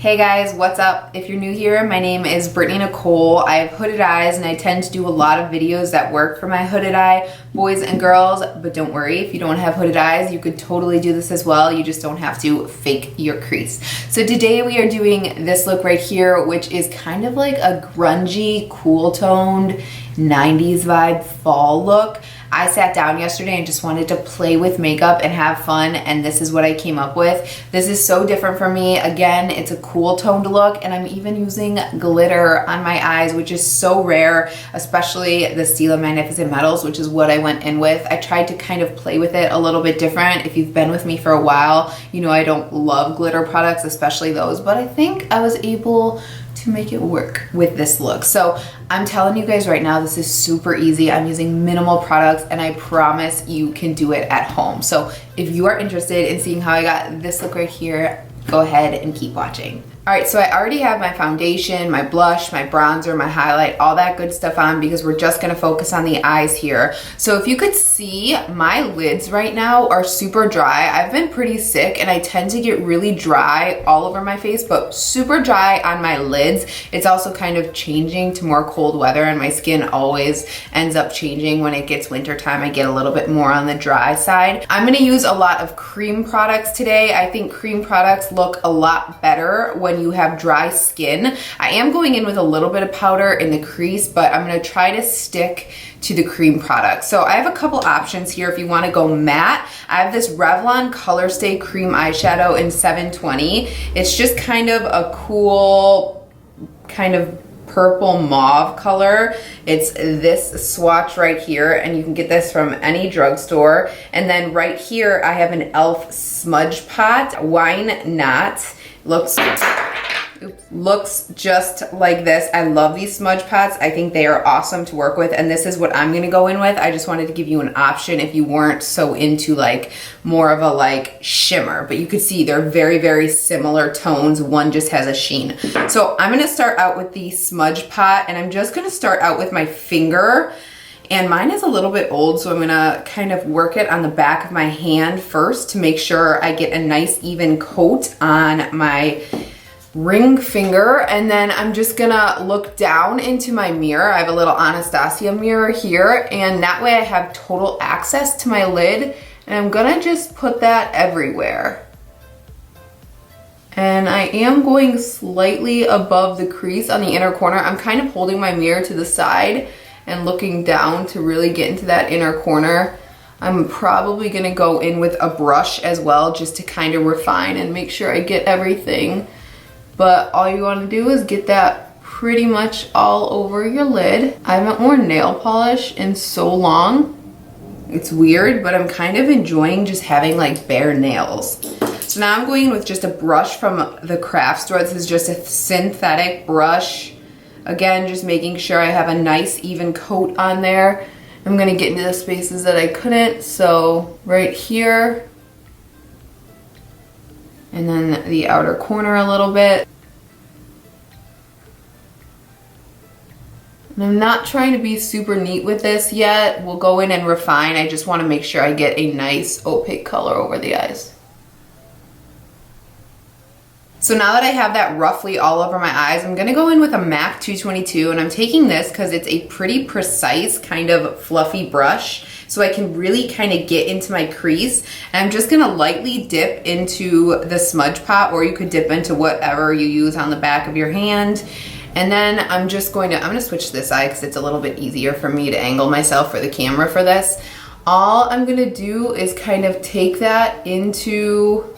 Hey guys, what's up? If you're new here, my name is BrittanyNichole. I have hooded eyes and I tend to do a lot of videos that work for my hooded eye boys and girls, but don't worry, if you don't have hooded eyes, you could totally do this as well. You just don't have to fake your crease. So today we are doing this look right here, which is kind of like a grungy, cool toned 90s vibe fall look. I sat down yesterday and just wanted to play with makeup and have fun, and this is what I came up with. This is so different for me. Again, it's a cool toned look, and I'm even using glitter on my eyes, which is so rare, especially the Stilla Magnificent Metals, which is what I went in with. I tried to kind of play with it a little bit different. If you've been with me for a while, you know I don't love glitter products, especially those, but I think I was able to make it work with this look. So I'm telling you guys right now, this is super easy. I'm using minimal products and I promise you can do it at home. So if you are interested in seeing how I got this look right here, go ahead and keep watching. All right, so I already have my foundation, my blush, my bronzer, my highlight, all that good stuff on because we're just gonna focus on the eyes here. So if you could see, my lids right now are super dry. I've been pretty sick and I tend to get really dry all over my face, but super dry on my lids. It's also kind of changing to more cold weather and my skin always ends up changing when it gets winter time. I get a little bit more on the dry side. I'm gonna use a lot of cream products today. I think cream products look a lot better when you have dry skin. I am going in with a little bit of powder in the crease, but I'm gonna try to stick to the cream product. So I have a couple options here if you wanna go matte. I have this Revlon Color Stay Cream Eyeshadow in 720. It's just kind of a cool, kind of purple mauve color. It's this swatch right here, and you can get this from any drugstore. And then right here, I have an e.l.f. Smudge Pot, Wine Not. Looks just like this. I love these smudge pots. I think they are awesome to work with, and this is what I'm gonna go in with. I just wanted to give you an option if you weren't so into like more of a like shimmer, but you could see they're very, very similar tones. One just has a sheen. So I'm gonna start out with the smudge pot, and I'm just gonna start out with my finger. And mine is a little bit old, so I'm gonna kind of work it on the back of my hand first to make sure I get a nice even coat on my ring finger. And then I'm just gonna look down into my mirror. I have a little Anastasia mirror here, and that way I have total access to my lid. And I'm gonna just put that everywhere. And I am going slightly above the crease on the inner corner. I'm kind of holding my mirror to the side and looking down to really get into that inner corner. I'm probably gonna go in with a brush as well just to kind of refine and make sure I get everything. But all you wanna do is get that pretty much all over your lid. I haven't worn nail polish in so long. It's weird, but I'm kind of enjoying just having like bare nails. So now I'm going in with just a brush from the craft store. This is just a synthetic brush. Again, just making sure I have a nice even coat on there. I'm gonna get into the spaces that I couldn't. So right here, and then the outer corner a little bit. And I'm not trying to be super neat with this yet. We'll go in and refine. I just wanna make sure I get a nice opaque color over the eyes. So now that I have that roughly all over my eyes, I'm gonna go in with a MAC 222, and I'm taking this because it's a pretty precise kind of fluffy brush, so I can really kind of get into my crease. And I'm just gonna lightly dip into the smudge pot, or you could dip into whatever you use on the back of your hand. And then I'm gonna switch to this eye because it's a little bit easier for me to angle myself for the camera for this. All I'm gonna do is kind of take that into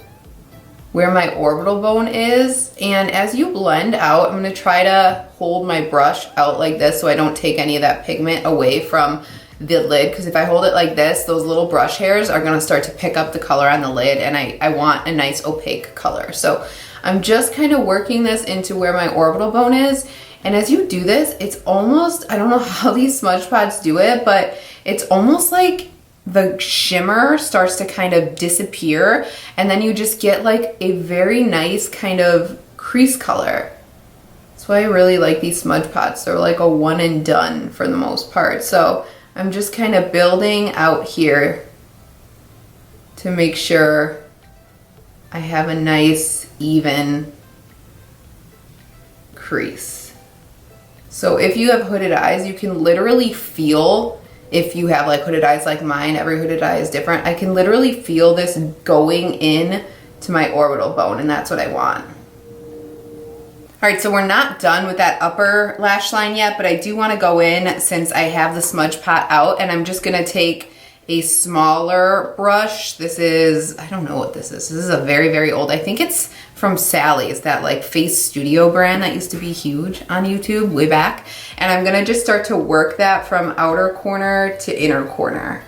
where my orbital bone is, and as you blend out, I'm gonna try to hold my brush out like this so I don't take any of that pigment away from the lid, because if I hold it like this, those little brush hairs are gonna start to pick up the color on the lid, and I want a nice opaque color. So I'm just kind of working this into where my orbital bone is, and as you do this, it's almost, I don't know how these smudge pots do it, but it's almost like the shimmer starts to kind of disappear, and then you just get like a very nice kind of crease color. That's why I really like these smudge pots. They're like a one and done for the most part. So I'm just kind of building out here to make sure I have a nice even crease. So if you have hooded eyes, you can literally feel, if you have like hooded eyes like mine, every hooded eye is different, I can literally feel this going in to my orbital bone, and that's what I want. All right, so we're not done with that upper lash line yet, but I do want to go in since I have the smudge pot out, and I'm just gonna take a smaller brush. This is, I don't know what this is. This is a very, very old, I think it's from Sally's, that like face studio brand that used to be huge on YouTube way back. And I'm gonna just start to work that from outer corner to inner corner.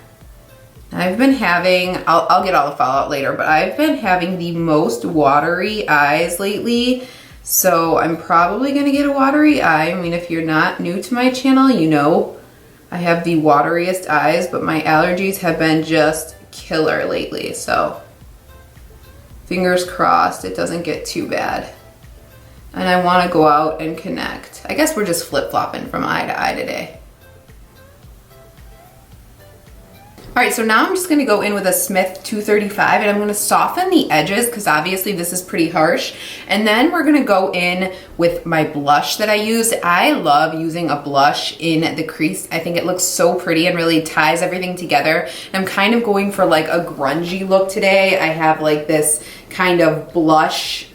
I've been having, I'll get all the fallout later, but I've been having the most watery eyes lately. So I'm probably gonna get a watery eye. I mean, if you're not new to my channel, you know I have the wateriest eyes, but my allergies have been just killer lately. So fingers crossed it doesn't get too bad. And I wanna go out and connect. I guess we're just flip-flopping from eye to eye today. All right, so now I'm just gonna go in with a Smith 235 and I'm gonna soften the edges because obviously this is pretty harsh. And then we're gonna go in with my blush that I used. I love using a blush in the crease. I think it looks so pretty and really ties everything together. I'm kind of going for like a grungy look today. I have like this kind of blush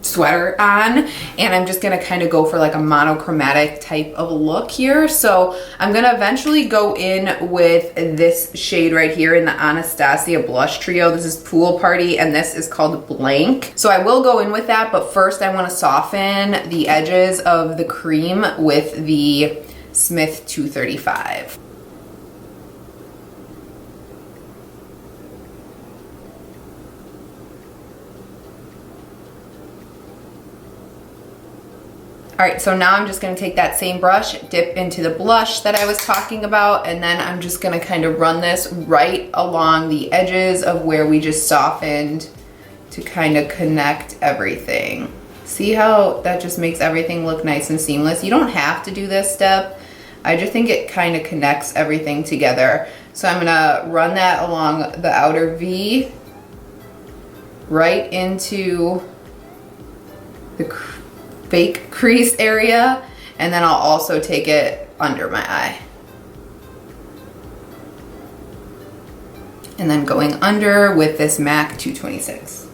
sweater on, and I'm just gonna kind of go for like a monochromatic type of look here. So I'm gonna eventually go in with this shade right here in the Anastasia blush trio. This is Pool Party and this is called Blank. So I will go in with that, but first I want to soften the edges of the cream with the Smith 235. All right, so now I'm just gonna take that same brush, dip into the blush that I was talking about, and then I'm just gonna kind of run this right along the edges of where we just softened to kind of connect everything. See how that just makes everything look nice and seamless? You don't have to do this step. I just think it kind of connects everything together. So I'm gonna run that along the outer V, right into the fake crease area, and then I'll also take it under my eye. And then going under with this MAC 226.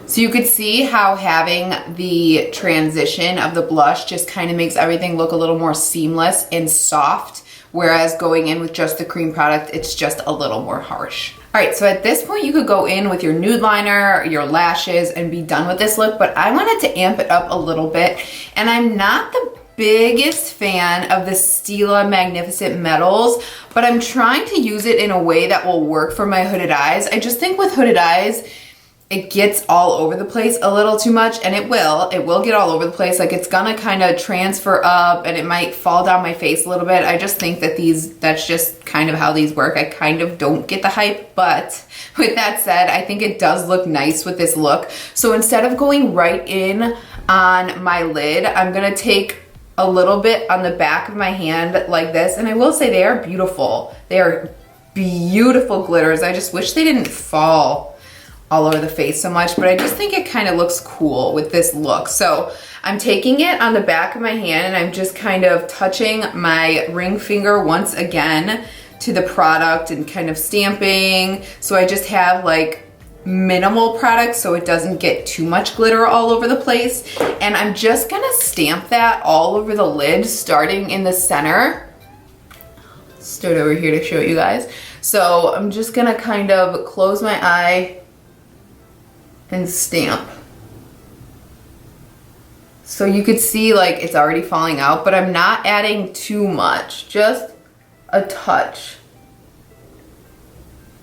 So you could see how having the transition of the blush just kind of makes everything look a little more seamless and soft. Whereas going in with just the cream product, it's just a little more harsh. All right, so at this point you could go in with your nude liner, your lashes, and be done with this look, but I wanted to amp it up a little bit, and I'm not the biggest fan of the Stilla Magnificent Metals, but I'm trying to use it in a way that will work for my hooded eyes. I just think with hooded eyes, it gets all over the place a little too much, and it will get all over the place. Like, it's gonna kind of transfer up and it might fall down my face a little bit. I just think that that's just kind of how these work. I kind of don't get the hype, but with that said, I think it does look nice with this look. So instead of going right in on my lid, I'm gonna take a little bit on the back of my hand like this, and I will say they are beautiful. They are beautiful glitters. I just wish they didn't fall all over the face so much, but I just think it kind of looks cool with this look. So I'm taking it on the back of my hand and I'm just kind of touching my ring finger once again to the product and kind of stamping. So I just have like minimal product so it doesn't get too much glitter all over the place. And I'm just gonna stamp that all over the lid, starting in the center. Stood over here to show you guys. So I'm just gonna kind of close my eye and stamp. So you could see like it's already falling out, but I'm not adding too much, just a touch.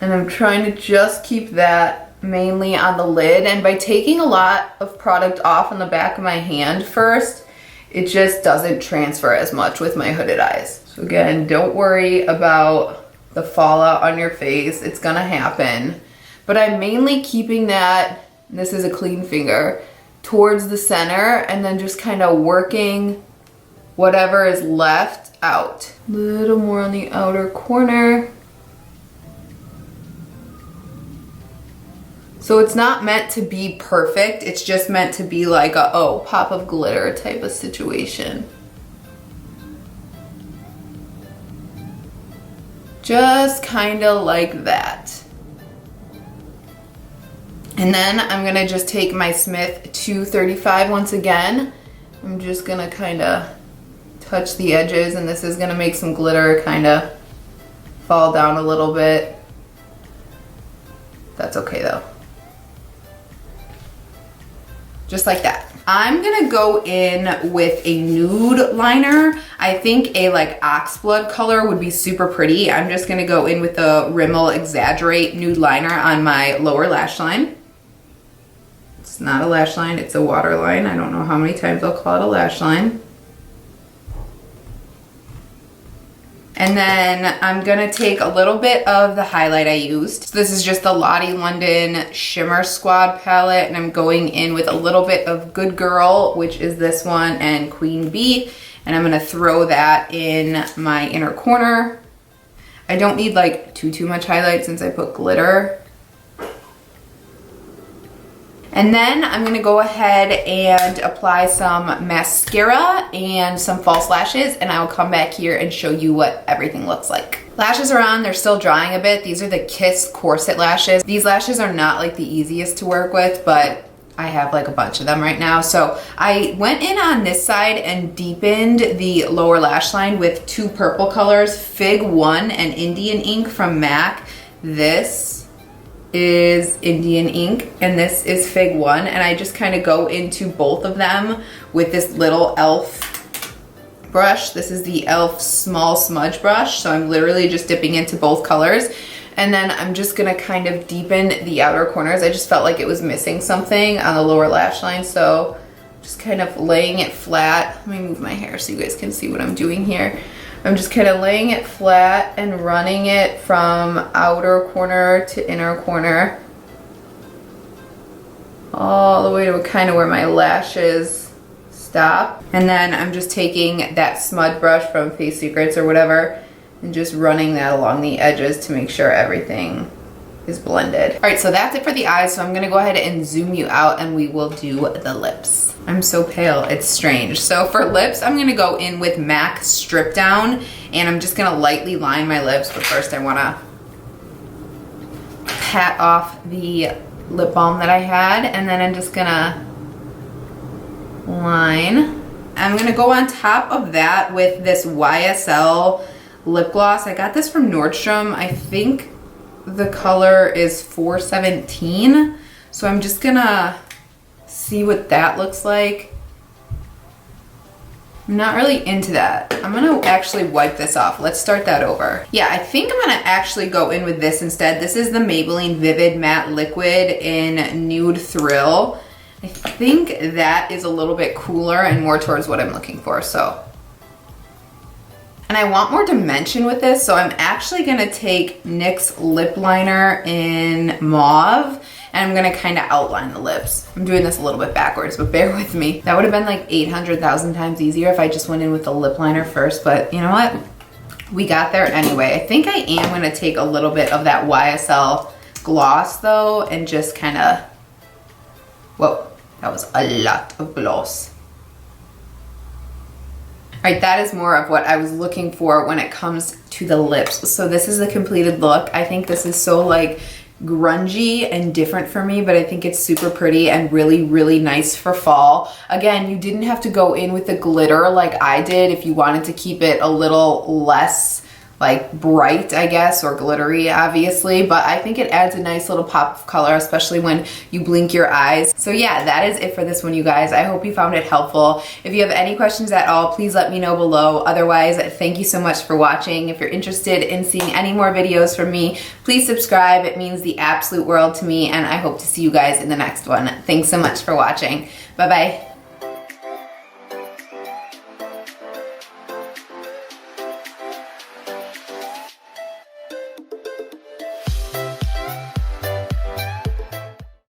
And I'm trying to just keep that mainly on the lid. And by taking a lot of product off on the back of my hand first, it just doesn't transfer as much with my hooded eyes. So again, don't worry about the fallout on your face. It's gonna happen. But I'm mainly keeping that, this is a clean finger, towards the center, and then just kind of working whatever is left out. A little more on the outer corner. So it's not meant to be perfect. It's just meant to be like a, oh, pop of glitter type of situation. Just kind of like that. And then I'm gonna just take my Smith 235 once again. I'm just gonna kind of touch the edges, and this is gonna make some glitter kind of fall down a little bit. That's okay though. Just like that. I'm gonna go in with a nude liner. I think a like oxblood color would be super pretty. I'm just gonna go in with the Rimmel Exaggerate nude liner on my lower lash line. It's not a lash line, it's a waterline. I don't know how many times I'll call it a lash line. And then I'm gonna take a little bit of the highlight I used. So this is just the Lottie London Shimmer Squad palette, and I'm going in with a little bit of Good Girl, which is this one, and Queen Bee, and I'm gonna throw that in my inner corner. I don't need like too much highlight since I put glitter. And then I'm gonna go ahead and apply some mascara and some false lashes, and I will come back here and show you what everything looks like. Lashes are on, they're still drying a bit. These are the Kiss Corset lashes. These lashes are not like the easiest to work with, but I have like a bunch of them right now. So I went in on this side and deepened the lower lash line with two purple colors, Fig 1 and Indian Ink from MAC. This is Indian Ink and this is Fig 1, and I just kind of go into both of them with this little e.l.f. brush. This is the e.l.f. small smudge brush, so I'm literally just dipping into both colors, and then I'm just gonna kind of deepen the outer corners. I just felt like it was missing something on the lower lash line, so just kind of laying it flat. Let me move my hair so you guys can see what I'm doing here. I'm just kind of laying it flat and running it from outer corner to inner corner, all the way to kind of where my lashes stop. And then I'm just taking that smudge brush from Face Secrets or whatever and just running that along the edges to make sure everything is blended. All right, so that's it for the eyes. So I'm gonna go ahead and zoom you out and we will do the lips. I'm so pale, it's strange. So for lips, I'm gonna go in with MAC Strip Down, and I'm just gonna lightly line my lips, but first I wanna pat off the lip balm that I had, and then I'm just gonna line. I'm gonna go on top of that with this YSL lip gloss. I got this from Nordstrom. I think the color is 417. So I'm just gonna see what that looks like. I'm not really into that. I'm gonna actually wipe this off. Let's start that over. Yeah, I think I'm gonna actually go in with this instead. This is the Maybelline Vivid Matte Liquid in Nude Thrill. I think that is a little bit cooler and more towards what I'm looking for, so. And I want more dimension with this, so I'm actually gonna take NYX lip liner in Mauve, and I'm gonna kind of outline the lips. I'm doing this a little bit backwards, but bear with me. That would have been like 800,000 times easier if I just went in with the lip liner first, but you know what? We got there anyway. I think I am gonna take a little bit of that YSL gloss though, and just kind of, whoa, that was a lot of gloss. All right, that is more of what I was looking for when it comes to the lips. So this is the completed look. I think this is so like grungy and different for me, but I think it's super pretty and really, really nice for fall. Again, you didn't have to go in with the glitter like I did if you wanted to keep it a little less like bright, I guess, or glittery, obviously, but I think it adds a nice little pop of color, especially when you blink your eyes. So yeah, that is it for this one, you guys. I hope you found it helpful. If you have any questions at all, please let me know below. Otherwise, thank you so much for watching. If you're interested in seeing any more videos from me, please subscribe. It means the absolute world to me, and I hope to see you guys in the next one. Thanks so much for watching. Bye-bye.